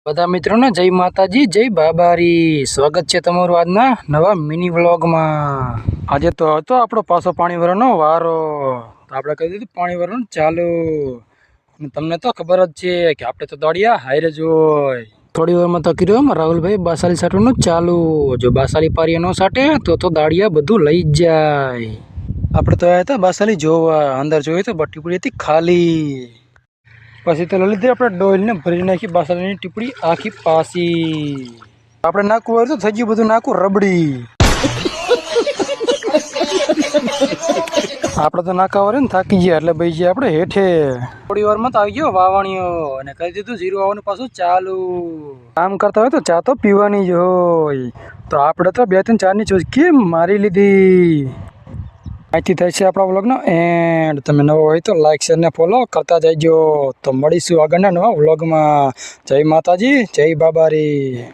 બધા મિત્રોને જય માતાજી, જય બાબારી. સ્વાગત છે તમારું આજના નવા મિની વ્લોગમાં. આજે તો હતો આપણો પાછો પાણી ભરવાનો વારો. તો આપણે કહી દીધું પાણી ભરવાનું ચાલુ. અને તમને તો ખબર જ છે કે આપણે તો દોડ્યા હાઈરે જોઈ. થોડી વારમાં તો કીધું રાહુલભાઈ બાસાલી સાટવાનું ચાલુ. જો બાસાલી પારી ન સાટે તો દાડિયા બધું લઈ જ જાય. આપણે તો આવ્યા હતા બાસાલી જોવા. અંદર જોયું તો બટ્ટી પડી હતી ખાલી. પછી તો લીધે આપણે ડોલને ભરી નાખી બાસાલીની ટીપડી આખી પાસી. આપણે નાખવું હોય તો થઈ ગયું બધું નાખવું રબડી. આપણે તો નાખવા હોય ને થાકી ગયા એટલે ભાઈ ગયા આપણે હેઠે. થોડી વારમાં તો આવી ગયો વાવણીઓ અને કરી દીધું જીરું આવવાનું પાછું ચાલુ. કામ કરતા હોય તો ચા તો પીવાની જ હોય. તો આપણે તો 2-3-4ની ચૂસકી મારી લીધી. અહીંથી થાય છે આપણા વ્લોગનો એન્ડ. તમે નવો હોય તો લાઈક શેર ને ફોલો કરતા જજો. તો મળીશું આગળના નવા વ્લોગમાં. જય માતાજી, જય બાબારી.